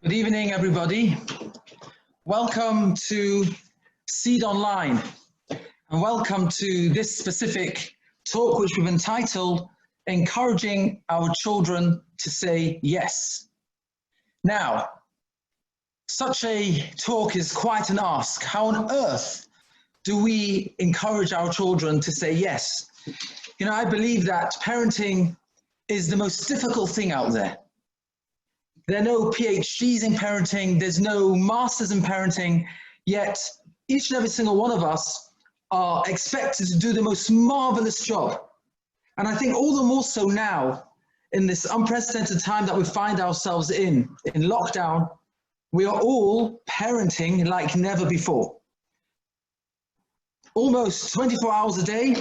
Good evening, everybody. Welcome to Seed Online, and welcome to this specific talk, which we've entitled Encouraging Our Children to Say Yes. Now, such a talk is quite an ask. How on earth do we encourage our children to say yes? You know, I believe that parenting is the most difficult thing out there. There are no PhDs in parenting, there's no masters in parenting, yet each and every single one of us are expected to do the most marvelous job. And I think all the more so now, in this unprecedented time that we find ourselves in lockdown, we are all parenting like never before. Almost 24 hours a day,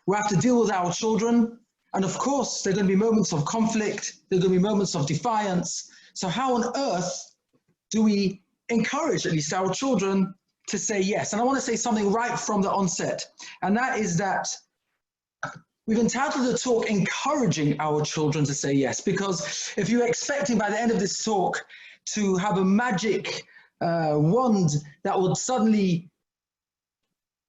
we have to deal with our children. And of course, there are going to be moments of conflict, there are going to be moments of defiance. So how on earth do we encourage at least our children to say yes? And I want to say something right from the onset, and that is that we've entitled the talk Encouraging Our Children to Say Yes, because if you're expecting by the end of this talk to have a magic wand that would suddenly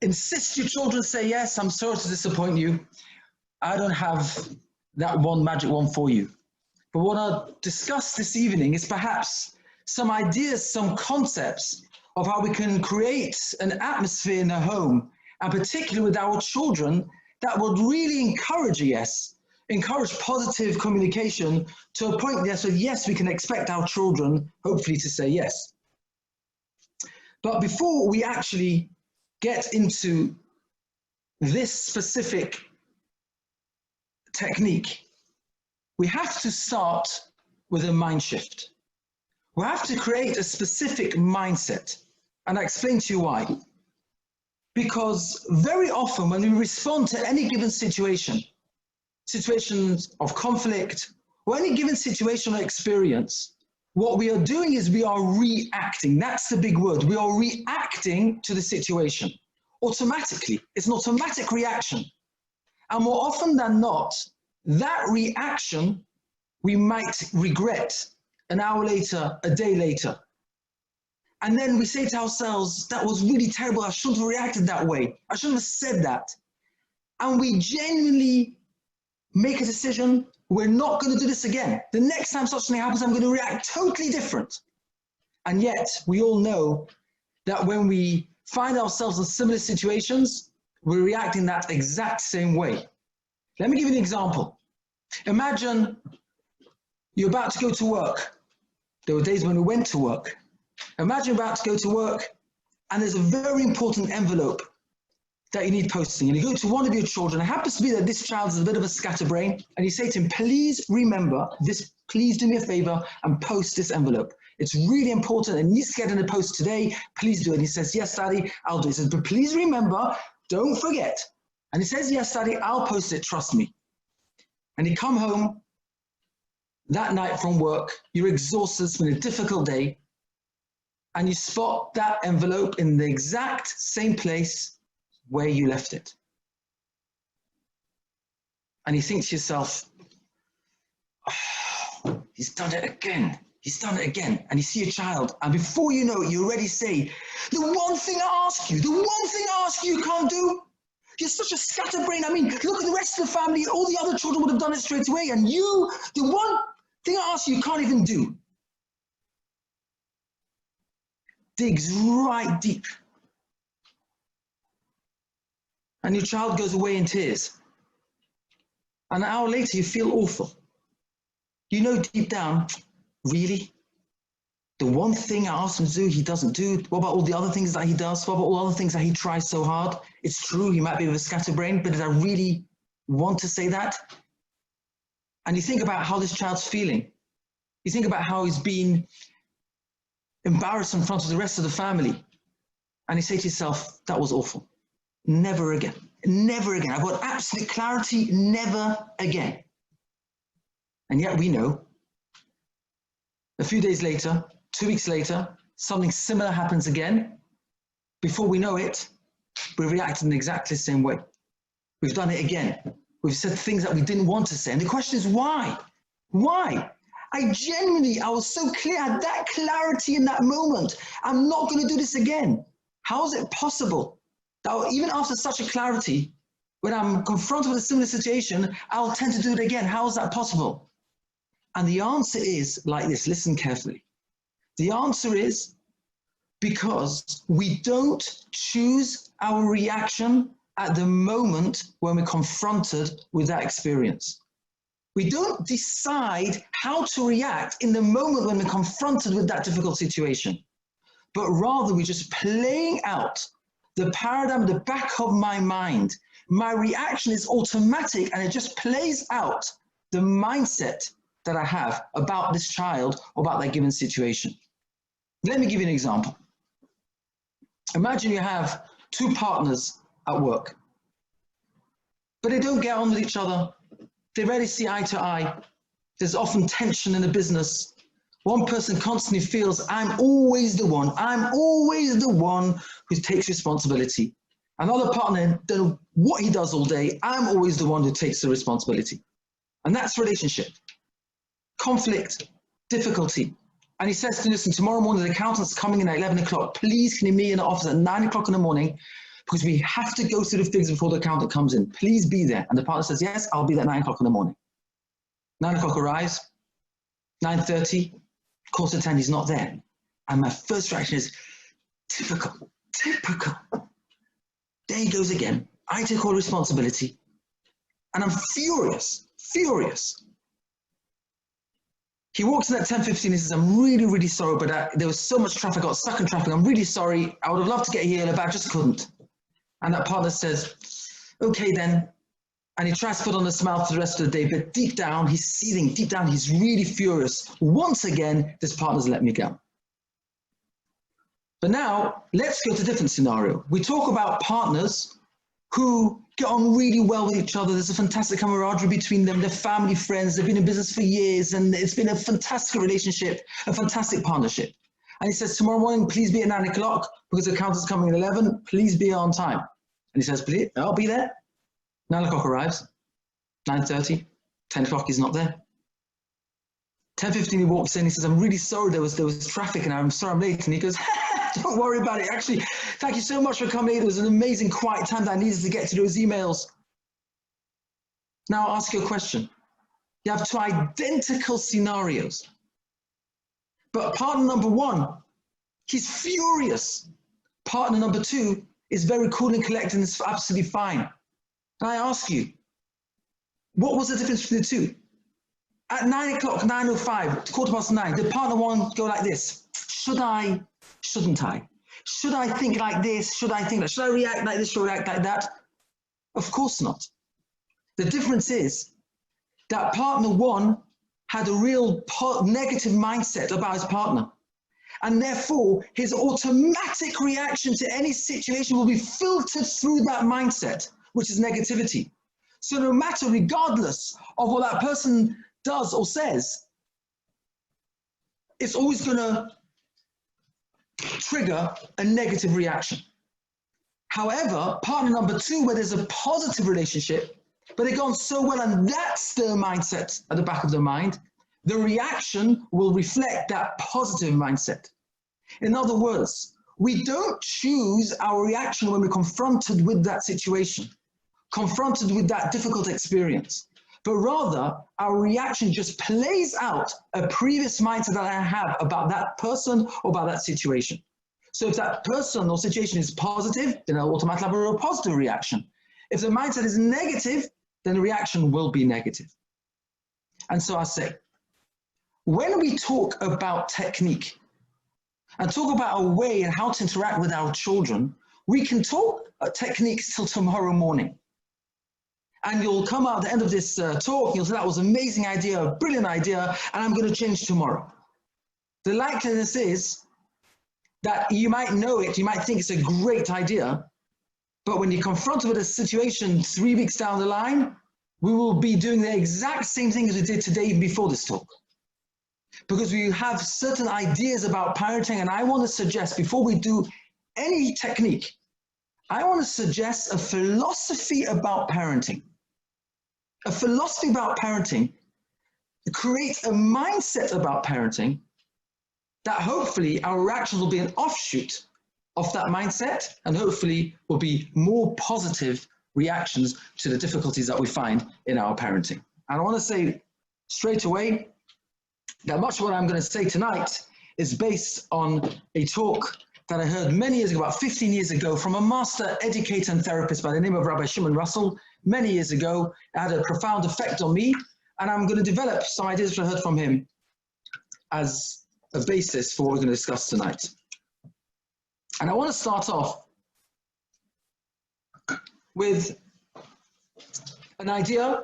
insist your children say yes, I'm sorry to disappoint you. I don't have that one magic one for you. But what I'll discuss this evening is perhaps some ideas, some concepts of how we can create an atmosphere in the home, and particularly with our children, that would really encourage a yes, encourage positive communication to a point there, so yes, we can expect our children hopefully to say yes. But before we actually get into this specific technique, we have to start with a mind shift. We have to create a specific mindset, and I explain to you why. Because very often when we respond to any given situation, situations of conflict, or any given situation or experience, what we are doing is we are reacting. That's the big word. We are reacting to the situation automatically. It's an automatic reaction. And more often than not, that reaction we might regret an hour later, a day later. And then we say to ourselves, that was really terrible. I shouldn't have reacted that way. I shouldn't have said that. And we genuinely make a decision, we're not going to do this again. The next time such something happens, I'm going to react totally different. And yet we all know that when we find ourselves in similar situations, we're reacting that exact same way. Let me give you an example. Imagine you're about to go to work. There were days when we went to work. Imagine you're about to go to work and there's a very important envelope that you need posting. And you go to one of your children. It happens to be that this child is a bit of a scatterbrain, and you say to him, please remember this, please do me a favor and post this envelope. It's really important and needs to get in the post today. Please do it. And he says, yes, Daddy, I'll do it. He says, but please remember, don't forget. And he says, yes, Daddy, I'll post it, trust me. And you come home that night from work, you're exhausted, it's been a difficult day, and you spot that envelope in the exact same place where you left it. And you think to yourself, oh, he's done it again. He's done it again. And you see a child, and before you know it, you already say, the one thing I ask you, you can't do. You're such a scatterbrain. I mean, look at the rest of the family. All the other children would have done it straight away. And you, the one thing I ask you, you can't even do. Digs right deep. And your child goes away in tears. And an hour later, you feel awful. You know deep down, really? The one thing I asked him to do, he doesn't do. What about all the other things that he does? What about all the other things that he tries so hard? It's true, he might be with a scatterbrain, but did I really want to say that? And you think about how this child's feeling. You think about how he's been embarrassed in front of the rest of the family. And you say to yourself, that was awful. Never again. Never again. I've got absolute clarity, never again. And yet we know, a few days later, 2 weeks later, something similar happens again. Before we know it, we react in exactly the same way. We've done it again. We've said things that we didn't want to say. And the question is why? Why? I was so clear, I had that clarity in that moment. I'm not going to do this again. How is it possible that even after such a clarity, when I'm confronted with a similar situation, I'll tend to do it again? How is that possible? And the answer is like this. Listen carefully. The answer is because we don't choose our reaction at the moment when we're confronted with that experience. We don't decide how to react in the moment when we're confronted with that difficult situation, but rather we're just playing out the paradigm at the back of my mind. My reaction is automatic and it just plays out the mindset that I have about this child or about that given situation. Let me give you an example. Imagine you have two partners at work, but they don't get on with each other. They rarely see eye to eye. There's often tension in the business. One person constantly feels, I'm always the one who takes responsibility. Another partner, don't know what he does all day, I'm always the one who takes the responsibility. And that's relationship. Conflict, difficulty. And he says to me, listen, tomorrow morning the accountant's coming in at 11 o'clock. Please can you meet in the office at 9 o'clock in the morning because we have to go through the figures before the accountant comes in. Please be there. And the partner says, yes, I'll be there at 9 o'clock in the morning. 9 o'clock arrives, 9:30, 9:45, he's not there. And my first reaction is, typical. There he goes again. I take all responsibility. And I'm furious. He walks in at 10:15 and says, I'm really sorry, but there was so much traffic, I got stuck in traffic. I'm really sorry. I would have loved to get here, but I just couldn't. And that partner says, okay then. And he tries to put on a smile for the rest of the day, but deep down, he's seething. Deep down, he's really furious. Once again, this partner's let me go. But now, let's go to a different scenario. We talk about partners who get on really well with each other. There's a fantastic camaraderie between them. They're family friends. They've been in business for years, and it's been a fantastic relationship, a fantastic partnership. And he says, tomorrow morning, please be at 9 o'clock because the accountant's coming at 11. Please be on time. And he says, please, I'll be there. 9 o'clock arrives. 9:30, 10 o'clock, he's not there. 10:15, he walks in. He says, I'm really sorry. There was traffic, and I'm sorry I'm late. And he goes, don't worry about it. Actually, thank you so much for coming. It was an amazing quiet time that I needed to get to those emails. Now I'll ask you a question. You have two identical scenarios. But partner number one, he's furious. Partner number two is very cool and collected and is absolutely fine. And I ask you, what was the difference between the two? At 9 o'clock, 9:05, 9:15, did partner one go like this? Should I? Shouldn't I? Should I think like this? Should I think that? Should I react like this? Should I react like that? Of course not. The difference is that partner one had a real negative mindset about his partner. And therefore, his automatic reaction to any situation will be filtered through that mindset, which is negativity. So no matter, regardless of what that person does or says, it's always going to trigger a negative reaction. However, partner number two, where there's a positive relationship, but they've gone so well and that's their mindset at the back of their mind, the reaction will reflect that positive mindset. In other words, we don't choose our reaction when we're confronted with that situation, confronted with that difficult experience, but rather our reaction just plays out a previous mindset that I have about that person or about that situation. So if that person or situation is positive, then I'll automatically have a positive reaction. If the mindset is negative, then the reaction will be negative. And so I say, when we talk about technique and talk about a way and how to interact with our children, we can talk techniques till tomorrow morning. And you'll come out at the end of this talk, and you'll say, that was an amazing idea, a brilliant idea, and I'm going to change tomorrow. The likeliness is that you might know it, you might think it's a great idea, but when you're confronted with a situation 3 weeks down the line, we will be doing the exact same thing as we did today before this talk. Because we have certain ideas about parenting, and I want to suggest, before we do any technique, I want to suggest a philosophy about parenting. A philosophy about parenting create a mindset about parenting that hopefully our reactions will be an offshoot of that mindset, and hopefully will be more positive reactions to the difficulties that we find in our parenting. And I want to say straight away that much of what I'm going to say tonight is based on a talk that I heard many years ago, about 15 years ago, from a master educator and therapist by the name of Rabbi Russell, many years ago. It had a profound effect on me, and I'm going to develop some ideas that I heard from him as a basis for what we're going to discuss tonight. And I want to start off with an idea,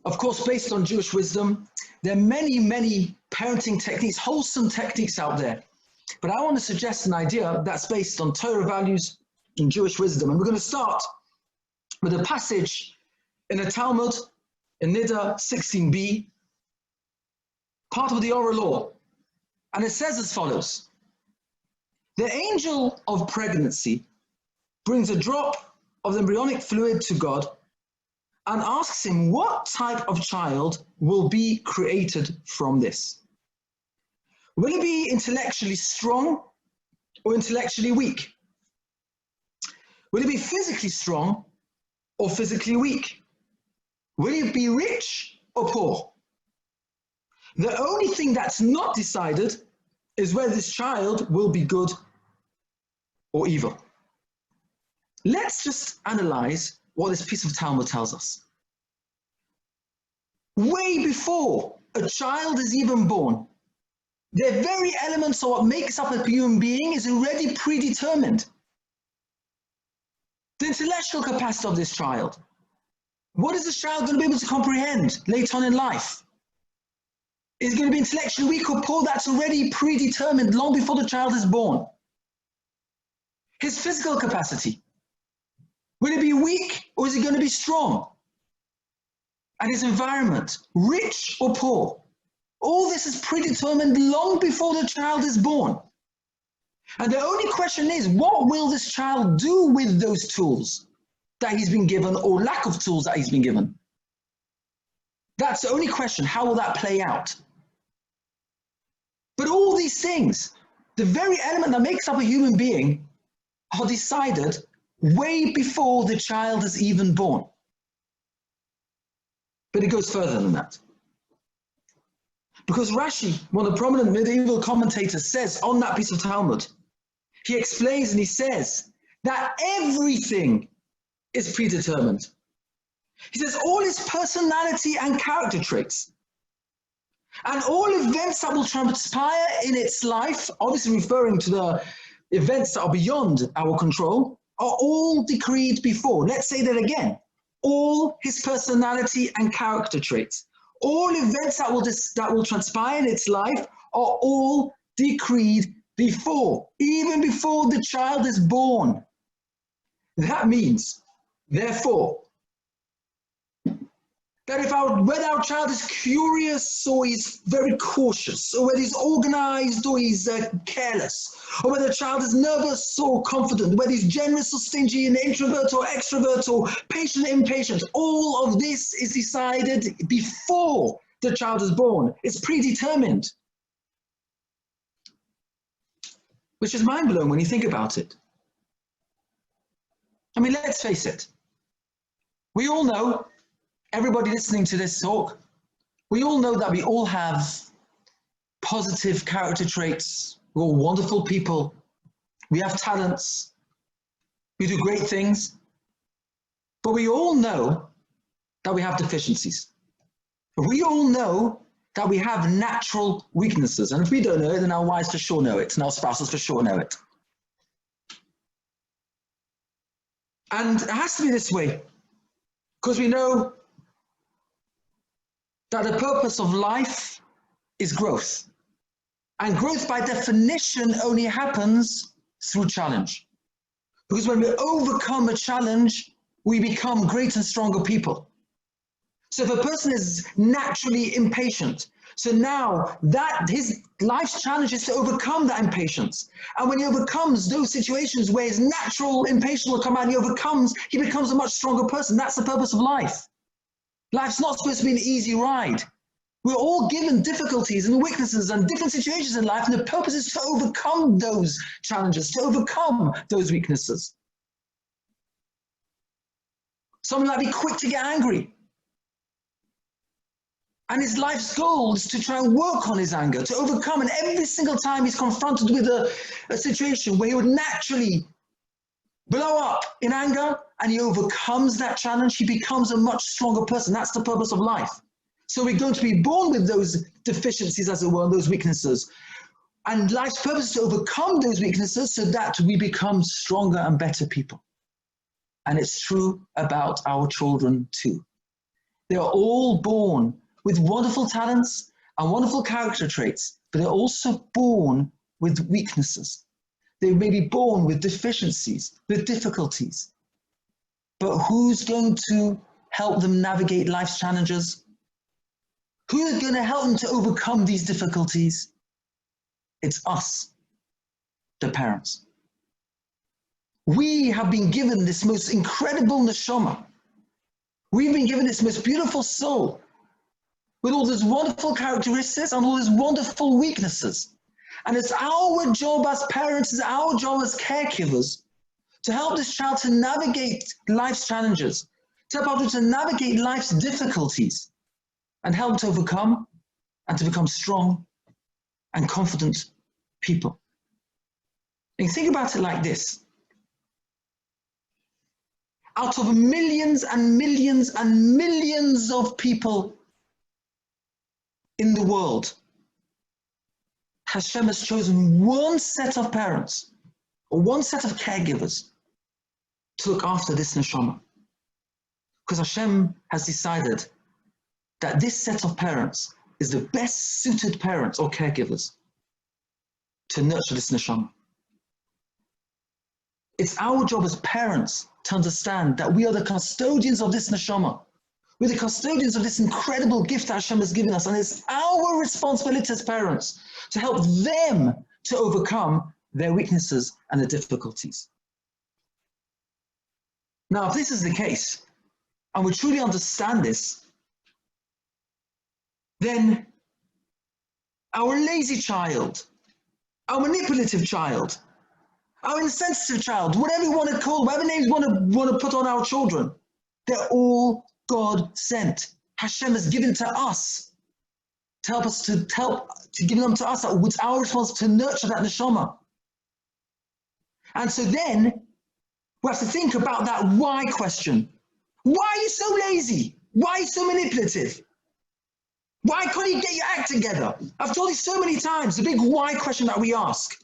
of course, based on Jewish wisdom. There are many, many parenting techniques, wholesome techniques out there. But I want to suggest an idea that's based on Torah values and Jewish wisdom. And we're going to start with a passage in the Talmud, in Nida 16b, part of the oral law. And it says as follows: the angel of pregnancy brings a drop of the embryonic fluid to God and asks him what type of child will be created from this. Will it be intellectually strong or intellectually weak? Will it be physically strong or physically weak? Will it be rich or poor? The only thing that's not decided is whether this child will be good or evil. Let's just analyze what this piece of Talmud tells us. Way before a child is even born, the very elements of what makes up a human being is already predetermined. The intellectual capacity of this child. What is this child going to be able to comprehend later on in life? Is it going to be intellectually weak or poor? That's already predetermined long before the child is born. His physical capacity. Will it be weak or is it going to be strong? And his environment, rich or poor? All this is predetermined long before the child is born. And the only question is, what will this child do with those tools that he's been given, or lack of tools that he's been given? That's the only question. How will that play out? But all these things, the very element that makes up a human being, are decided way before the child is even born. But it goes further than that. Because Rashi, one of the prominent medieval commentators, says on that piece of Talmud, he explains and he says that everything is predetermined. He says all his personality and character traits, and all events that will transpire in its life, obviously referring to the events that are beyond our control, are all decreed before. Let's say that again. All his personality and character traits, all events that will transpire in its life are all decreed before, even before the child is born. That means, therefore, that whether our child is curious or he's very cautious, or whether he's organized or he's careless, or whether the child is nervous or confident, whether he's generous or stingy, an introvert or extrovert, or patient or impatient, all of this is decided before the child is born. It's predetermined. Which is mind-blowing when you think about it. I mean, let's face it. We all know, everybody listening to this talk, we all know that we all have positive character traits. We're all wonderful people. We have talents. We do great things. But we all know that we have deficiencies. We all know that we have natural weaknesses. And if we don't know it, then our wives for sure know it, and our spouses for sure know it. And it has to be this way, because we know that the purpose of life is growth. And growth by definition only happens through challenge. Because when we overcome a challenge, we become greater and stronger people. So if a person is naturally impatient, so now that his life's challenge is to overcome that impatience. And when he overcomes those situations where his natural impatience will come out, he becomes a much stronger person. That's the purpose of life. Life's not supposed to be an easy ride. We're all given difficulties and weaknesses and different situations in life, and the purpose is to overcome those challenges, to overcome those weaknesses. Someone might be quick to get angry. And his life's goal is to try and work on his anger, to overcome. And every single time he's confronted with a situation where he would naturally blow up in anger and he overcomes that challenge, he becomes a much stronger person. That's the purpose of life. So we're going to be born with those deficiencies, as it were, those weaknesses. And life's purpose is to overcome those weaknesses so that we become stronger and better people. And it's true about our children too. They are all born with wonderful talents and wonderful character traits, but they're also born with weaknesses. They may be born with deficiencies, with difficulties. But who's going to help them navigate life's challenges? Who's going to help them to overcome these difficulties? It's us, the parents. We have been given this most incredible neshama. We've been given this most beautiful soul with all these wonderful characteristics and all these wonderful weaknesses. And it's our job as parents, it's our job as caregivers to help this child to navigate life's challenges, to help them to navigate life's difficulties and help to overcome and to become strong and confident people. And think about it like this. Out of millions and millions and millions of people in the world, Hashem has chosen one set of parents or one set of caregivers to look after this neshama. Because Hashem has decided that this set of parents is the best suited parents or caregivers to nurture this neshama. It's our job as parents to understand that we are the custodians of this neshama. We're the custodians of this incredible gift that Hashem has given us, and it's our responsibility as parents to help them to overcome their weaknesses and their difficulties. Now, if this is the case, and we truly understand this, then our lazy child, our manipulative child, our insensitive child, whatever you want to call, whatever names you want to put on our children, they're all God sent. Hashem has given to us to help us to give them to us. It's our responsibility to nurture that neshama. And so then we have to think about that why question. Why are you so lazy? Why are you so manipulative? Why can't you get your act together? I've told you so many times, the big why question that we ask.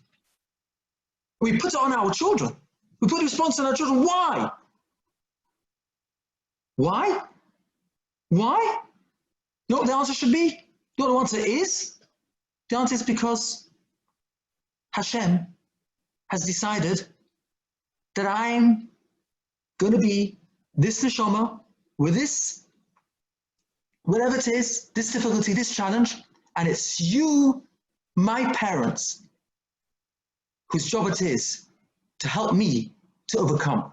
We put it on our children. We put a response on our children. Why? Why? Why? You know what the answer should be? You know what the answer is? The answer is because Hashem has decided that I'm going to be this neshama with this, whatever it is, this difficulty, this challenge, and it's you, my parents, whose job it is to help me to overcome.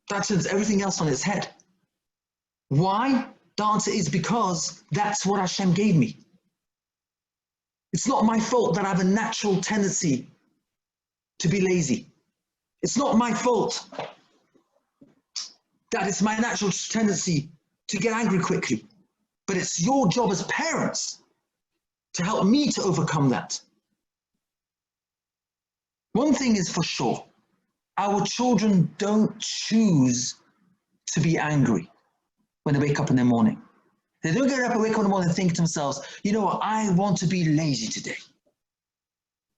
That turns everything else on its head. Why? The answer is because that's what Hashem gave me. It's not my fault that I have a natural tendency to be lazy. It's not my fault that it's my natural tendency to get angry quickly. But it's your job as parents to help me to overcome that. One thing is for sure, our children don't choose to be angry when they wake up in the morning. They don't get up and wake up in the morning and think to themselves, you know what, I want to be lazy today.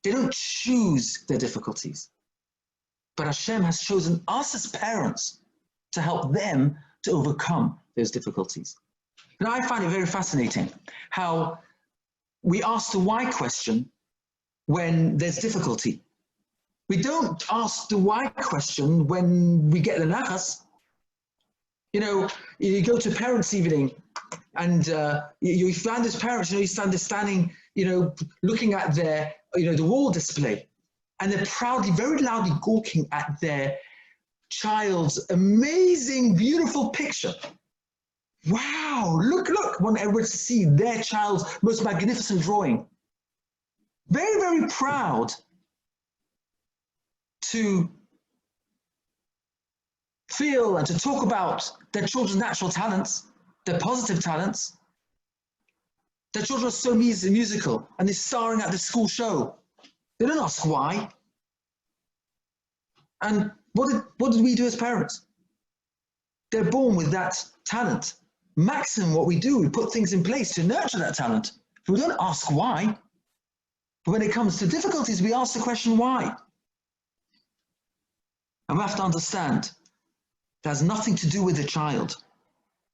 They don't choose their difficulties. But Hashem has chosen us as parents to help them to overcome those difficulties. And I find it very fascinating how we ask the why question when there's difficulty. We don't ask the why question when we get the nachas. You know, you go to parents' evening and you find those parents, you stand there standing, looking at their, the wall display, and they're proudly, very loudly gawking at their child's amazing, beautiful picture. Wow, look, want everyone to see their child's most magnificent drawing. Very, very proud to feel and to talk about their children's natural talents, their positive talents. Their children are so musical and they're starring at the school show. They don't ask why. And what did we do as parents? They're born with that talent. Maximum what we do, we put things in place to nurture that talent. We don't ask why. But when it comes to difficulties, we ask the question why. And we have to understand that has nothing to do with the child,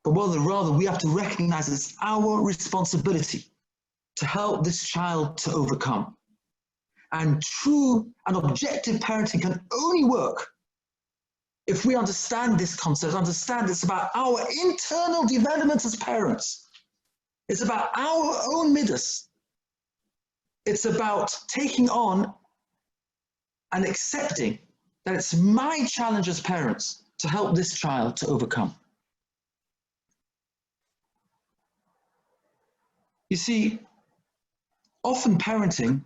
but rather we have to recognize it's our responsibility to help this child to overcome. And true and objective parenting can only work if we understand this concept, understand it's about our internal development as parents. It's about our own midas. It's about taking on and accepting that it's my challenge as parents to help this child to overcome. You see, often parenting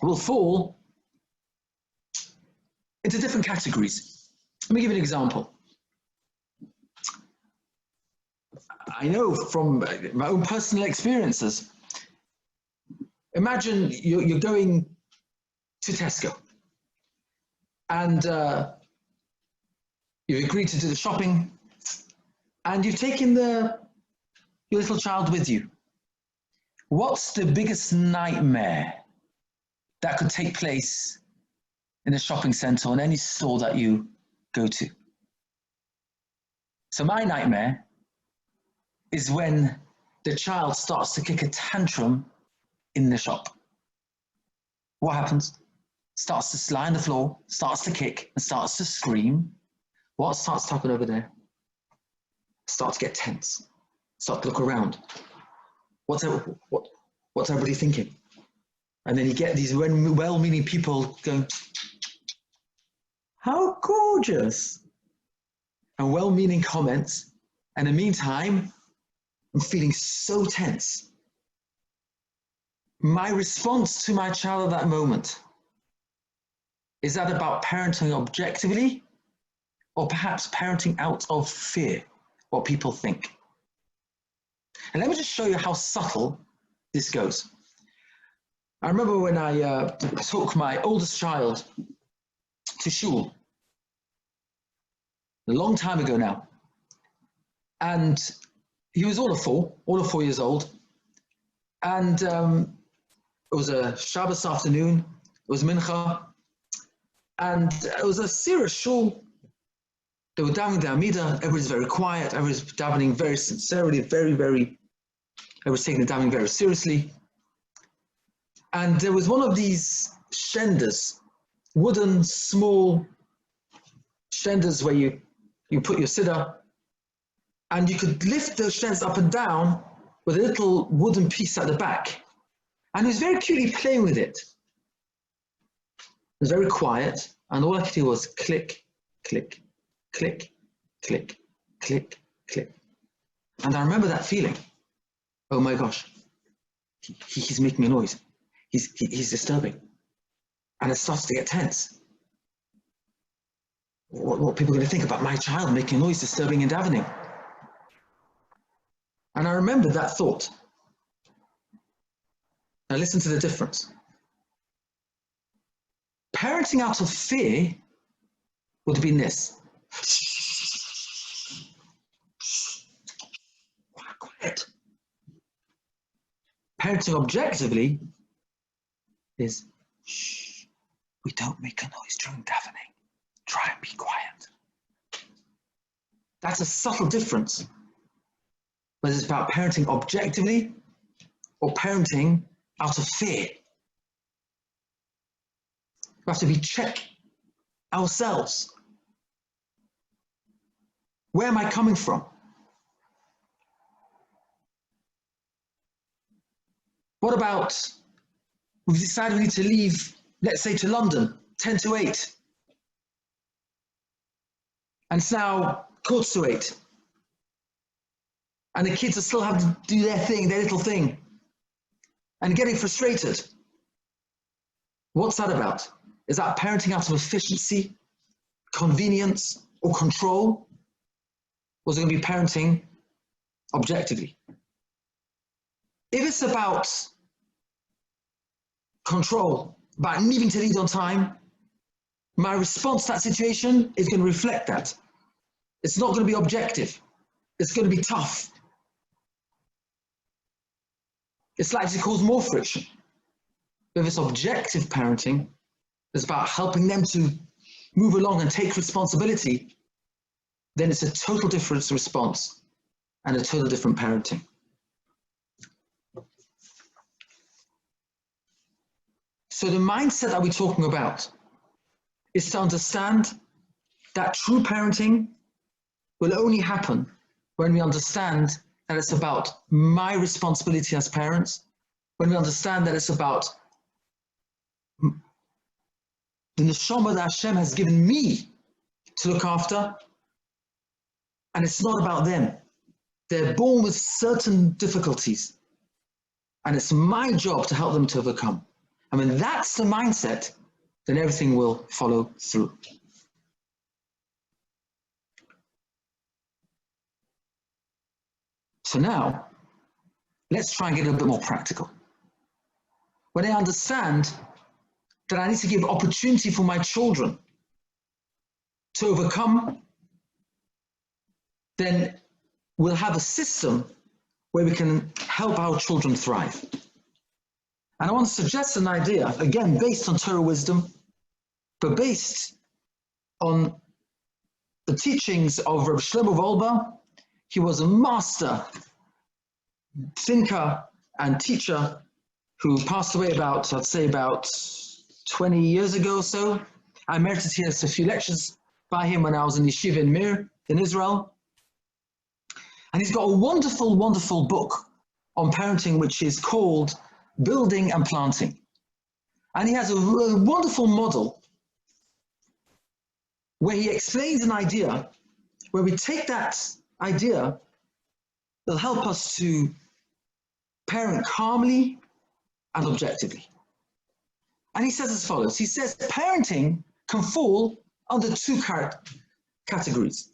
will fall into different categories. Let me give you an example. I know from my own personal experiences. Imagine you're going to Tesco and you've agreed to do the shopping and you've taken your little child with you. What's the biggest nightmare that could take place in a shopping centre or in any store that you go to? So my nightmare is when the child starts to kick a tantrum in the shop. What happens? Starts to lie on the floor, starts to kick, and starts to scream. What starts to happen over there? Start to get tense. Start to look around. What's everybody thinking? And then you get these well-meaning people going, how gorgeous, and well-meaning comments. And in the meantime, I'm feeling so tense. My response to my child at that moment, is that about parenting objectively, or perhaps parenting out of fear, what people think? And let me just show you how subtle this goes. I remember when I took my oldest child to shul, a long time ago now, and he was all of 4 years old, and it was a Shabbos afternoon, it was mincha, and it was a serious shul. They were davening the Amida, everybody's very quiet, everybody's davening very sincerely, everybody's taking the davening very seriously. And there was one of these shendas, wooden, small shendas where you put your siddur, and you could lift those shendas up and down with a little wooden piece at the back. And he was very cutely playing with it. It was very quiet, and all I could do was click, click, click, click, click, click. And I remember that feeling. Oh my gosh, he's making a noise. He's disturbing. And it starts to get tense. What are people going to think about my child making a noise, disturbing and davening? And I remembered that thought. Now listen to the difference. Parenting out of fear would have been this. Quiet. Parenting objectively is, shh, we don't make a noise during davening. Try and be quiet. That's a subtle difference. Whether it's about parenting objectively or parenting out of fear. We have to check ourselves. Where am I coming from? What about, we've decided we need to leave, let's say to London, 10 to 8. And it's now quarter to 8. And the kids are still having to do their thing, their little thing, and getting frustrated. What's that about? Is that parenting out of efficiency, convenience, or control? Or is it going to be parenting objectively? If it's about control, about needing to lead on time, my response to that situation is going to reflect that. It's not going to be objective. It's going to be tough. It's likely to cause more friction. If it's objective parenting, it's about helping them to move along and take responsibility, then it's a total different response and a total different parenting. So the mindset that we're talking about is to understand that true parenting will only happen when we understand that it's about my responsibility as parents, when we understand that it's about the neshama that Hashem has given me to look after, and it's not about them. They're born with certain difficulties, and it's my job to help them to overcome. And when that's the mindset, then everything will follow through. So now, let's try and get a bit more practical. When I understand that I need to give opportunity for my children to overcome, then we'll have a system where we can help our children thrive. And I want to suggest an idea, again, based on Torah wisdom, but based on the teachings of Rabbi Shlomo Wolbe. He was a master thinker and teacher who passed away about, I'd say about 20 years ago or so. I merited here a few lectures by him when I was in Yeshiva in Mir in Israel. And he's got a wonderful, wonderful book on parenting, which is called Building and Planting. And he has a wonderful model where he explains an idea, where we take that idea, it'll help us to parent calmly and objectively. And he says as follows. He says parenting can fall under two categories.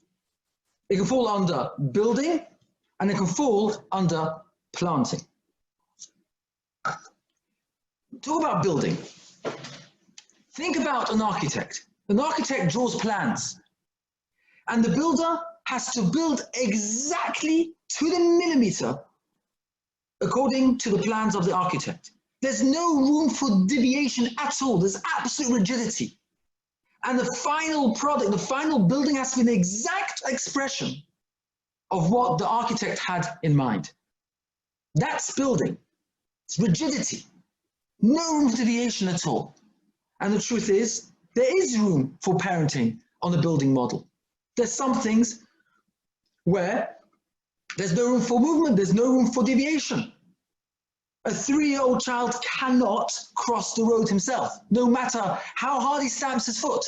It can fall under building, and it can fall under planting. Talk about building. Think about an architect. An architect draws plans, and the builder has to build exactly to the millimeter according to the plans of the architect. There's no room for deviation at all. There's absolute rigidity. And the final product, the final building has to be an exact expression of what the architect had in mind. That's building. It's rigidity. No room for deviation at all. And the truth is, there is room for parenting on the building model. There's some things where there's no room for movement, there's no room for deviation. A 3-year-old child cannot cross the road himself, no matter how hard he stamps his foot.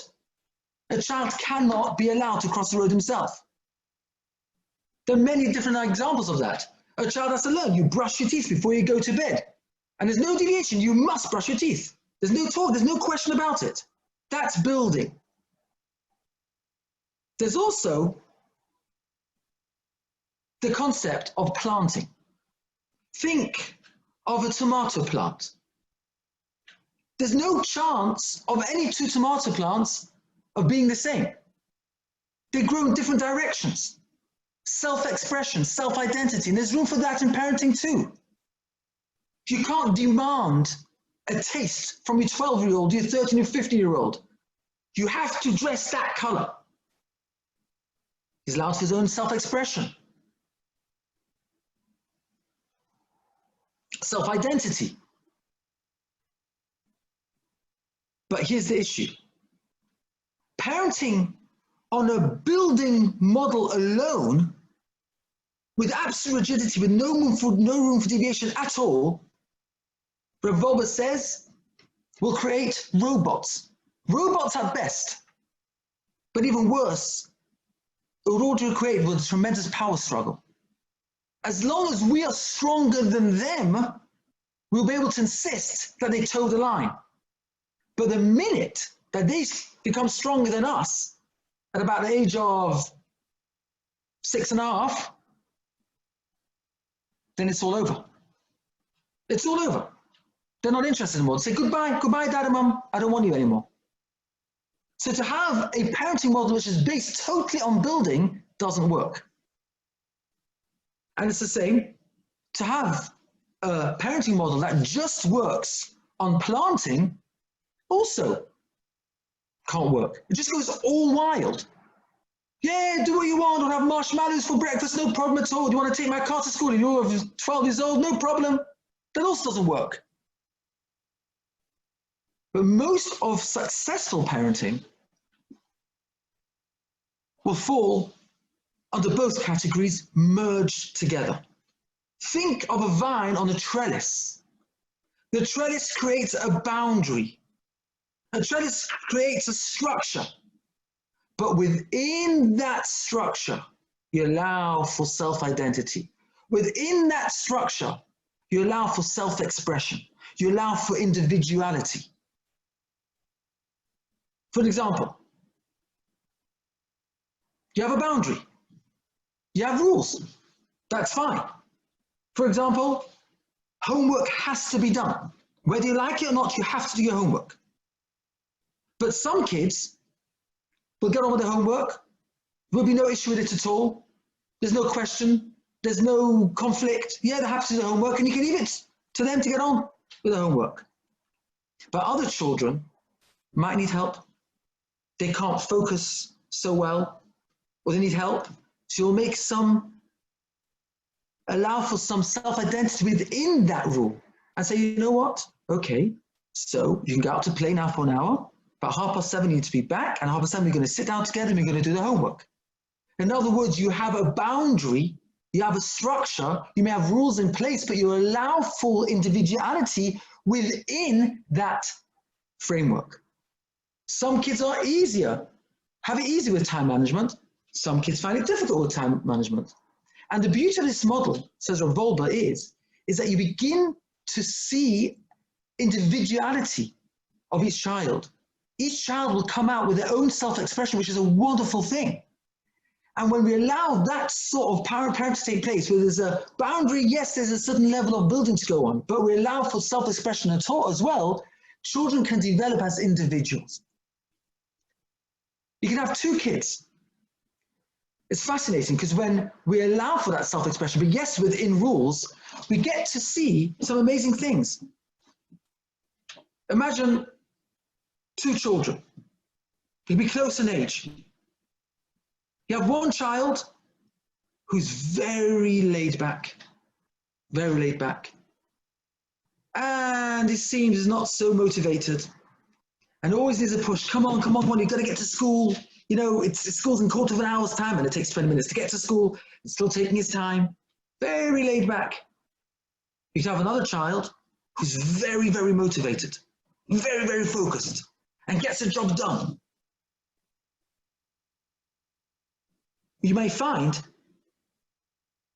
A child cannot be allowed to cross the road himself. There are many different examples of that. A child has to learn, you brush your teeth before you go to bed. And there's no deviation, you must brush your teeth. There's no talk, there's no question about it. That's building. There's also the concept of planting. Think of a tomato plant. There's no chance of any two tomato plants of being the same. They grow in different directions. Self-expression, self-identity, and there's room for that in parenting too. You can't demand a taste from your 12-year-old, your 13 or 15-year-old. You have to dress that color. He's allowed for his own self-expression. Self-identity. But here's the issue. Parenting on a building model alone, with absolute rigidity, with no room for deviation at all, Rabbi Wolbe says, will create robots. Robots at best, but even worse, in order to create with a tremendous power struggle. As long as we are stronger than them, we'll be able to insist that they toe the line. But the minute that they become stronger than us, at about the age of 6.5, then it's all over. It's all over. They're not interested anymore. Say goodbye, goodbye, dad and mum, I don't want you anymore. So to have a parenting model which is based totally on building doesn't work. And it's the same, to have a parenting model that just works on planting also can't work. It just goes all wild. Yeah, do what you want, I'll have marshmallows for breakfast, no problem at all. Do you want to take my car to school and you're 12 years old? No problem. That also doesn't work. But most of successful parenting will fall under both categories merged together. Think of a vine on a trellis. The trellis creates a boundary. A trellis creates a structure. But within that structure, you allow for self-identity. Within that structure, you allow for self-expression. You allow for individuality. For example, you have a boundary. You have rules. That's fine. For example, homework has to be done. Whether you like it or not, you have to do your homework. But some kids will get on with their homework. There will be no issue with it at all. There's no question. There's no conflict. Yeah, they have to do their homework, and you can leave it to them to get on with their homework. But other children might need help. They can't focus so well, or they need help. So you'll make allow for some self-identity within that rule and say, you know what? Okay, so you can go out to play now for an hour, but 7:30 you need to be back, and 7:30 you're going to sit down together and you're going to do the homework. In other words, you have a boundary, you have a structure, you may have rules in place, but you allow for individuality within that framework. Some kids are have it easy with time management. Some kids find it difficult with time management. And the beauty of this model, says Rabbi, is that you begin to see individuality of each child. Each child will come out with their own self-expression, which is a wonderful thing. And when we allow that sort of parent to take place, where there's a boundary, yes, there's a certain level of building to go on, but we allow for self-expression at all as well, children can develop as individuals. You can have two kids. It's fascinating because when we allow for that self-expression, but yes, within rules, we get to see some amazing things. Imagine two children. You'd be close in age. You have one child who's very laid back, and it seems not so motivated, and always needs a push. Come on, you've got to get to school. You know, school's in quarter of an hour's time, and it takes 20 minutes to get to school. It's still taking his time. Very laid back. You could have another child who's very, very motivated, very, very focused, and gets the job done. You may find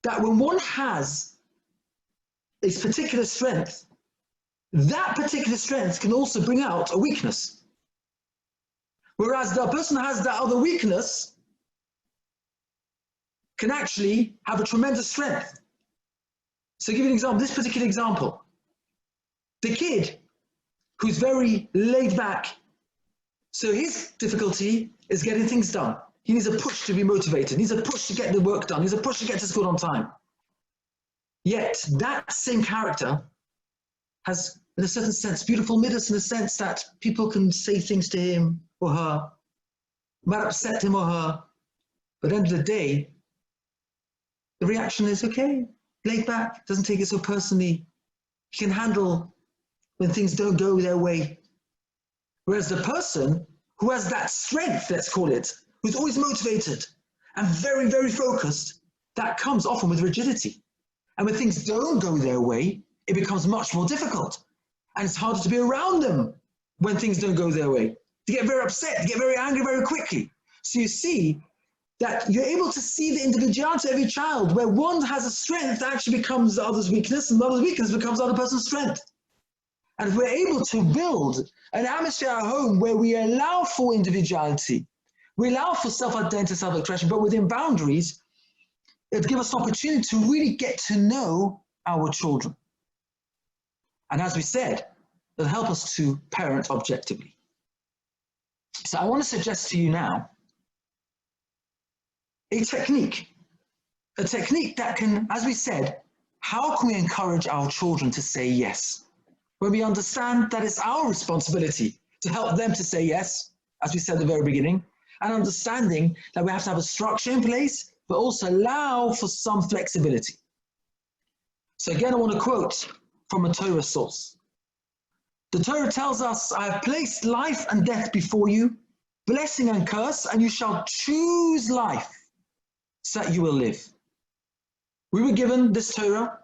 that when one has a particular strength, that particular strength can also bring out a weakness. Whereas the person who has that other weakness can actually have a tremendous strength. So I'll give you an example, this particular example. The kid who's very laid back, so his difficulty is getting things done. He needs a push to be motivated, he needs a push to get the work done, he needs a push to get to school on time. Yet that same character has, in a certain sense, beautiful midness in the sense that people can say things to him or her, might upset him or her, but at the end of the day, the reaction is okay, laid back, doesn't take it so personally. He can handle when things don't go their way. Whereas the person who has that strength, let's call it, who's always motivated and very, very focused, that comes often with rigidity. And when things don't go their way, it becomes much more difficult. And it's harder to be around them when things don't go their way. They get very upset, they get very angry very quickly. So you see that you're able to see the individuality of every child, where one has a strength that actually becomes the other's weakness, and the other's weakness becomes the other person's strength. And if we're able to build an atmosphere at home where we allow for individuality, we allow for self-identity, self-expression, but within boundaries, it'll give us an opportunity to really get to know our children. And as we said, it'll help us to parent objectively. So I want to suggest to you now a technique that can, as we said, how can we encourage our children to say yes? When we understand that it's our responsibility to help them to say yes, as we said at the very beginning, and understanding that we have to have a structure in place, but also allow for some flexibility. So again, I want to quote from a Torah source. The Torah tells us, I have placed life and death before you, blessing and curse, and you shall choose life so that you will live. We were given this Torah,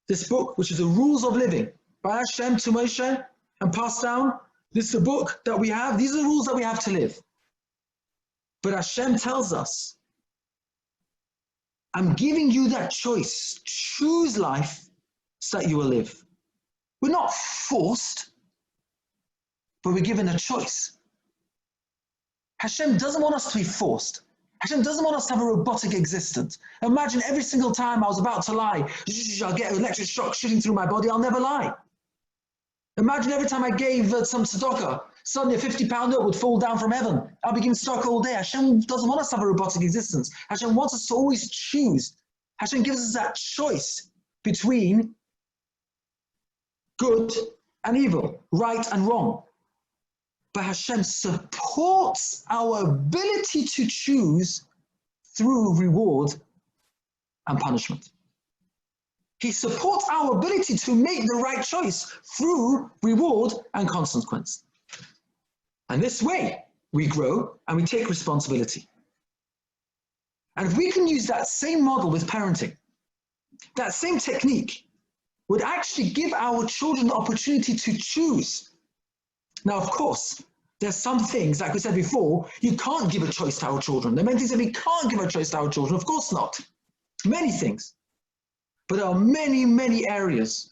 this book, which is the rules of living, by Hashem to Moshe, and passed down. This is the book that we have. These are the rules that we have to live. But Hashem tells us, I'm giving you that choice. Choose life so that you will live. We're not forced, but we're given a choice. Hashem doesn't want us to be forced. Hashem doesn't want us to have a robotic existence. Imagine every single time I was about to lie, I'll get an electric shock shooting through my body, I'll never lie. Imagine every time I gave some tzedakah, suddenly a 50-pound note would fall down from heaven. I'll be giving tzedakah all day. Hashem doesn't want us to have a robotic existence. Hashem wants us to always choose. Hashem gives us that choice between good and evil, right and wrong. But Hashem supports our ability to choose through reward and punishment. He supports our ability to make the right choice through reward and consequence. And this way, we grow and we take responsibility. And if we can use that same model with parenting, that same technique would actually give our children the opportunity to choose. Now, of course, there's some things, like we said before, you can't give a choice to our children. There are many things that we can't give a choice to our children, of course not. Many things. But there are many, many areas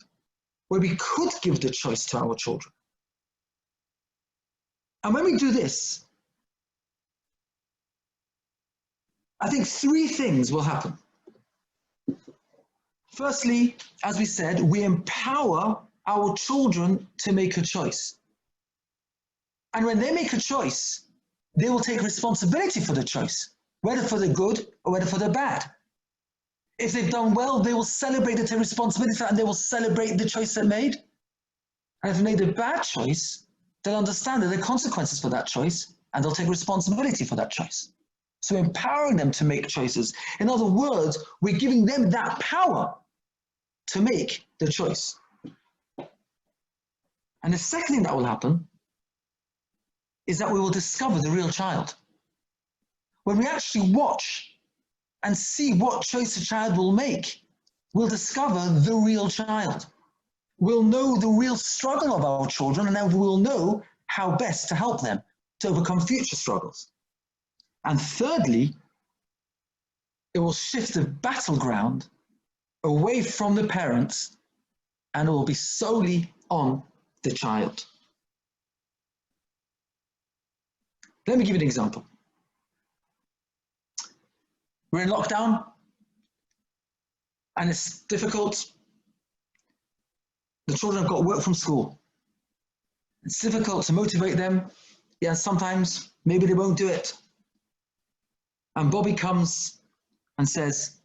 where we could give the choice to our children. And when we do this, I think three things will happen. Firstly, as we said, we empower our children to make a choice. And when they make a choice, they will take responsibility for the choice, whether for the good or whether for the bad. If they've done well, they will celebrate the responsibility and they will celebrate the choice they made. And if they made a bad choice, they'll understand that there are consequences for that choice and they'll take responsibility for that choice. So empowering them to make choices. In other words, we're giving them that power to make the choice. And the second thing that will happen is that we will discover the real child. When we actually watch and see what choice a child will make, we'll discover the real child. We'll know the real struggle of our children, and then we'll know how best to help them to overcome future struggles. And thirdly, it will shift the battleground away from the parents, and it will be solely on the child. Let me give you an example. We're in lockdown, and it's difficult. The children have got work from school. It's difficult to motivate them. Yeah, sometimes maybe they won't do it. And Bobby comes and says,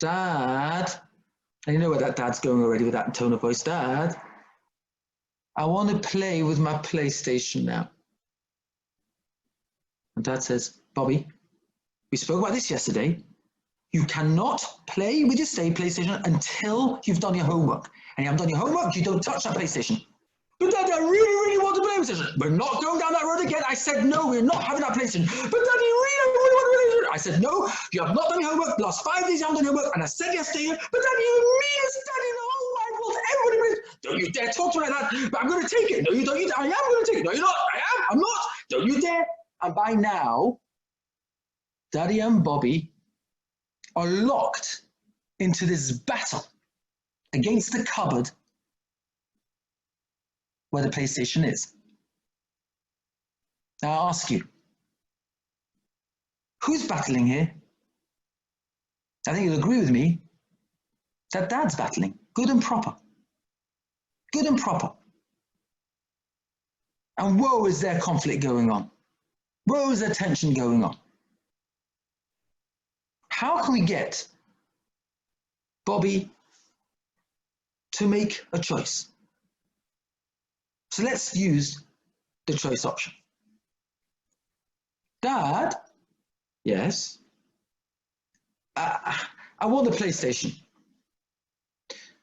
Dad, and you know where that dad's going already with that tone of voice, Dad, I want to play with my PlayStation now. And Dad says, Bobby, we spoke about this yesterday. You cannot play with your PlayStation until you've done your homework. And you haven't done your homework, you don't touch that PlayStation. But Daddy, I really, really want to play with PlayStation. We're not going down that road again. I said, no, we're not having that PlayStation. But Daddy, really, really want to play PlayStation. I said, no, you have not done your homework. The last 5 days you haven't done your homework. And I said yesterday, but Daddy, you mean it's Daddy, no, I want everybody. Don't you dare talk to me like that. But I'm going to take it. No, you don't. I am going to take it. No, you're not. I'm not. Don't you dare. And by now, Daddy and Bobby are locked into this battle against the cupboard where the PlayStation is. Now I ask you, who's battling here? I think you'll agree with me that Dad's battling, good and proper. Good and proper. And whoa, is there conflict going on? Whoa, is there tension going on? How can we get Bobby to make a choice? So let's use the choice option. Dad, yes, I want the PlayStation.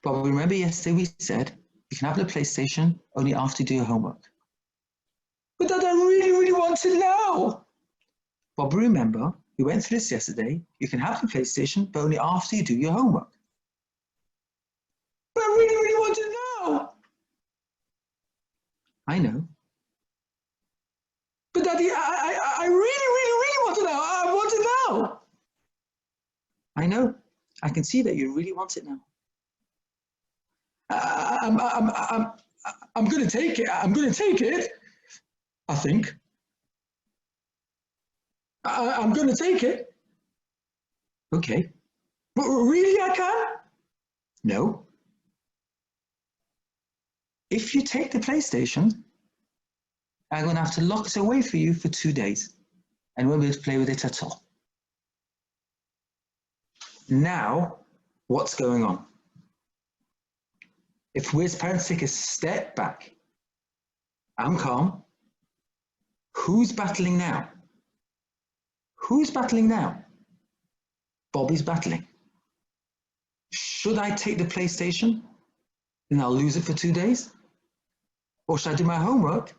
But remember yesterday we said you can have the PlayStation only after you do your homework. But Dad, I really, really want it now. But remember, we went through this yesterday. You can have the PlayStation, but only after you do your homework. But I really, really want it now. I know. But Daddy, I really, really, really want it now. I want it now. I know. I can see that you really want it now. I'm going to take it. I'm going to take it. I think. I'm going to take it. Okay. But really I can? No. If you take the PlayStation, I'm going to have to lock it away for you for 2 days and won't be able to play with it at all. Now, what's going on? If we as parents take a step back, I'm calm. Who's battling now? Who's battling now? Bobby's battling. Should I take the PlayStation and I'll lose it for 2 days? Or should I do my homework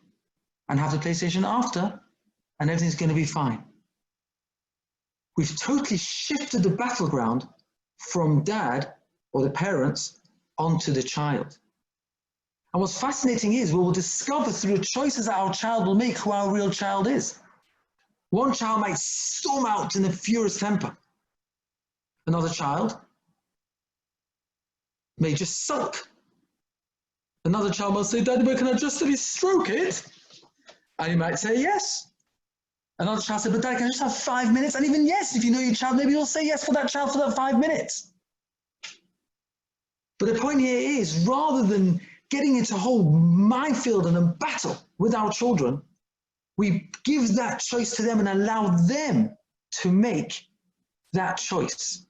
and have the PlayStation after and everything's going to be fine? We've totally shifted the battleground from Dad or the parents onto the child. And what's fascinating is we will discover through the choices that our child will make who our real child is. One child might storm out in a furious temper. Another child may just sulk. Another child might say, Daddy, but can I just stroke it? And you might say yes. Another child said, but Dad, can I just have 5 minutes? And even yes, if you know your child, maybe you'll say yes for that child for that 5 minutes. But the point here is, rather than getting into a whole minefield and a battle with our children, we give that choice to them and allow them to make that choice.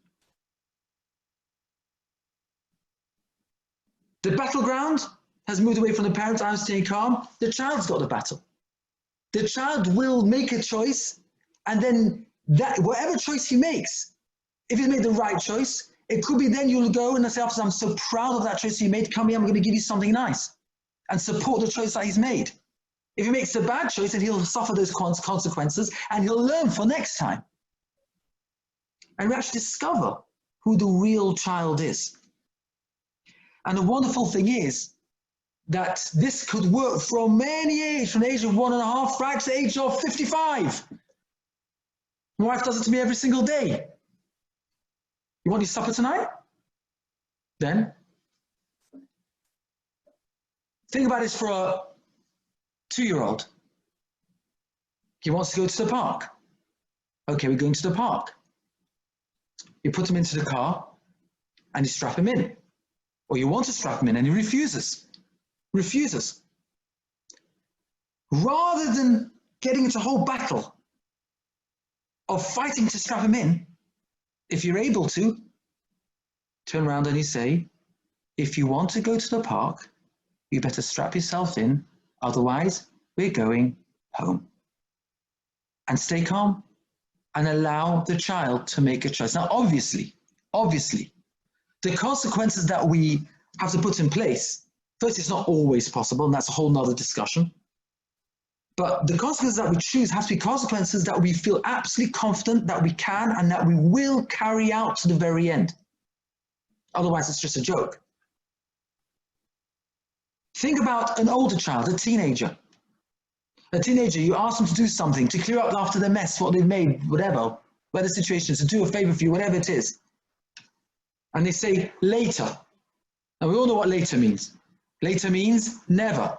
The battleground has moved away from the parents. I'm staying calm. The child's got the battle. The child will make a choice, and then that whatever choice he makes, if he's made the right choice, it could be then you'll go and say, I'm so proud of that choice you made. Come here, I'm going to give you something nice, and support the choice that he's made. If he makes a bad choice, then he'll suffer those consequences, and he'll learn for next time. And we actually discover who the real child is. And the wonderful thing is that this could work from any age, from the age of 1.5 right to the age of 55. My wife does it to me every single day. You want your supper tonight? Then think about this for a 2-year-old. He wants to go to the park. Okay, we're going to the park. You put him into the car and you strap him in. Or you want to strap him in and he refuses. Rather than getting into a whole battle of fighting to strap him in, if you're able to, turn around and you say, if you want to go to the park, you better strap yourself in, otherwise we're going home. And stay calm and allow the child to make a choice. Now, obviously, the consequences that we have to put in place, first, it's not always possible, and that's a whole nother discussion. But the consequences that we choose have to be consequences that we feel absolutely confident that we can and that we will carry out to the very end. Otherwise, it's just a joke. Think about an older child, a teenager. A teenager, you ask them to do something, to clear up after their mess, what they've made, whatever. whatever the situation is, to do a favor for you, whatever it is. And they say later. Now we all know what later means. Later means never.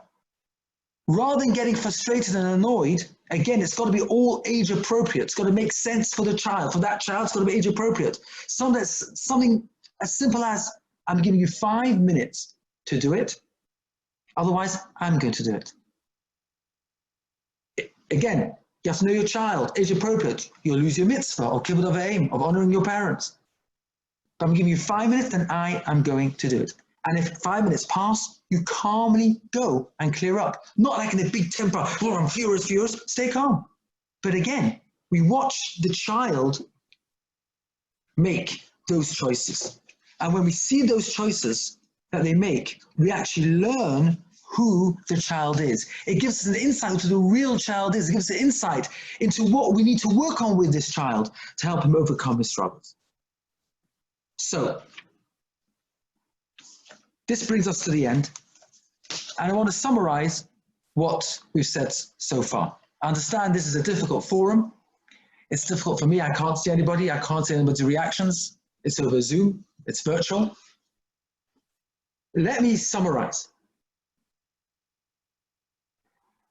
Rather than getting frustrated and annoyed, again, it's got to be all age appropriate. It's got to make sense for the child. For that child, it's got to be age appropriate. Something as simple as, I'm giving you 5 minutes to do it. Otherwise, I'm going to do it. Again, you have to know your child, age appropriate. You'll lose your mitzvah or kibbud of aim of honoring your parents. But I'm giving you 5 minutes, then I am going to do it. And if 5 minutes pass, you calmly go and clear up. Not like in a big temper, oh, I'm furious. Stay calm. But again, we watch the child make those choices. And when we see those choices that they make, we actually learn who the child is. It gives us an insight into who the real child is. It gives us an insight into what we need to work on with this child to help him overcome his struggles. So, this brings us to the end, and I want to summarize what we've said so far. I understand this is a difficult forum. It's difficult for me. I can't see anybody. I can't see anybody's reactions. It's over Zoom. It's virtual. Let me summarize.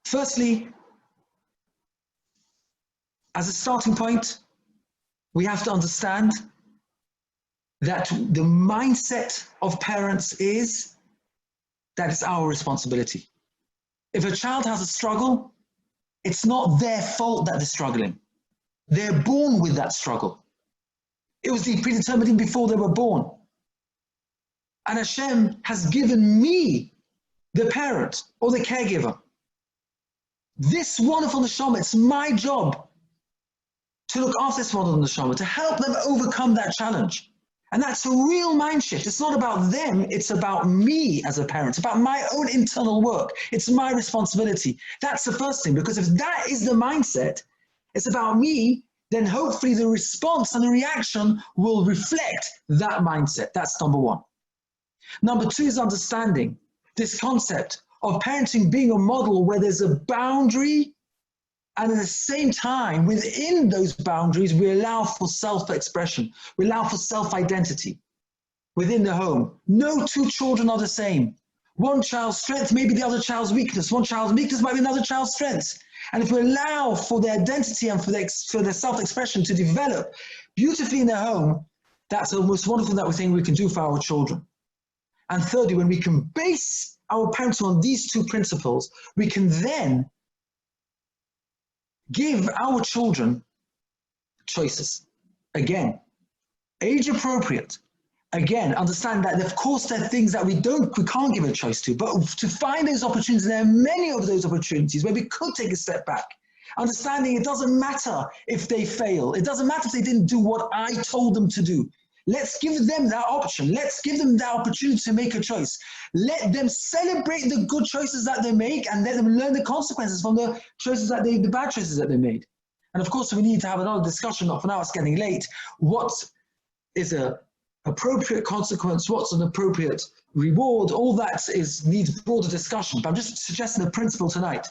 Firstly, as a starting point, we have to understand that the mindset of parents is that it's our responsibility. If a child has a struggle, it's not their fault that they're struggling. They're born with that struggle. It was predetermined before they were born. And Hashem has given me, the parent or the caregiver, this wonderful neshama. It's my job to look after this wonderful neshama, to help them overcome that challenge. And that's a real mind shift. It's not about them, it's about me as a parent. It's about my own internal work. It's my responsibility. That's the first thing, because if that is the mindset, it's about me, then hopefully the response and the reaction will reflect that mindset. That's number one. Number two is understanding this concept of parenting being a model where there's a boundary, and at the same time, within those boundaries, we allow for self-expression. We allow for self-identity within the home. No two children are the same. One child's strength may be the other child's weakness. One child's weakness might be another child's strength. And if we allow for their identity and for their self-expression to develop beautifully in their home, that's the most wonderful that we think we can do for our children. And thirdly, when we can base our parenting on these two principles, we can then give our children choices. Again, age appropriate. Again, understand that of course there are things that we can't give a choice to, but to find those opportunities, there are many of those opportunities where we could take a step back. Understanding it doesn't matter if they fail. It doesn't matter if they didn't do what I told them to do. Let's give them that option. Let's give them that opportunity to make a choice. Let them celebrate the good choices that they make and let them learn the consequences from the bad choices that they made. And of course, we need to have another discussion. For now, it's getting late. What is an appropriate consequence? What's an appropriate reward? All that needs broader discussion. But I'm just suggesting a principle tonight.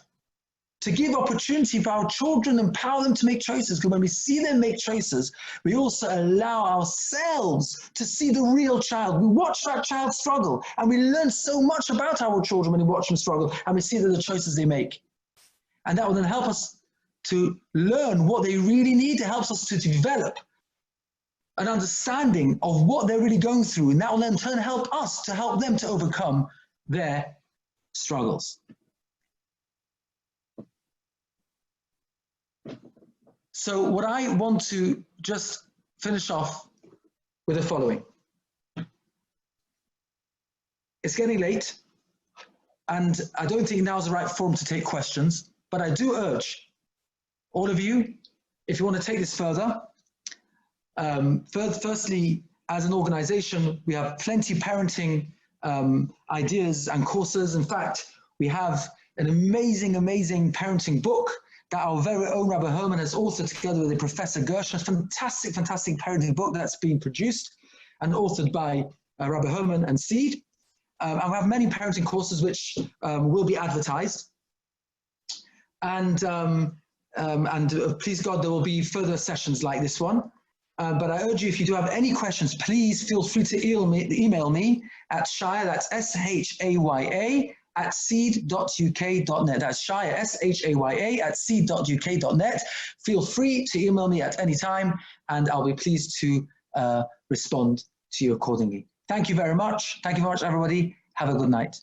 To give opportunity for our children, empower them to make choices. Because when we see them make choices, we also allow ourselves to see the real child. We watch that child struggle, and we learn so much about our children when we watch them struggle, and we see the choices they make. And that will then help us to learn what they really need. It helps us to develop an understanding of what they're really going through, and that will in turn help us to help them to overcome their struggles. So what I want to just finish off with the following. It's getting late, and I don't think now is the right forum to take questions, but I do urge all of you, if you want to take this further, firstly, as an organization, we have plenty of parenting ideas and courses. In fact, we have an amazing, amazing parenting book that our very own Rabbi Herman has authored together with Professor Gershon. Fantastic, fantastic parenting book that's being produced and authored by Rabbi Herman and Seed. And we have many parenting courses which will be advertised. And Please God, there will be further sessions like this one. But I urge you, if you do have any questions, please feel free to email me at Shaya, that's Shaya, at seed.uk.net. That's Shaya, Shaya, at seed.uk.net. Feel free to email me at any time, and I'll be pleased to respond to you accordingly. Thank you very much. Thank you very much, everybody. Have a good night.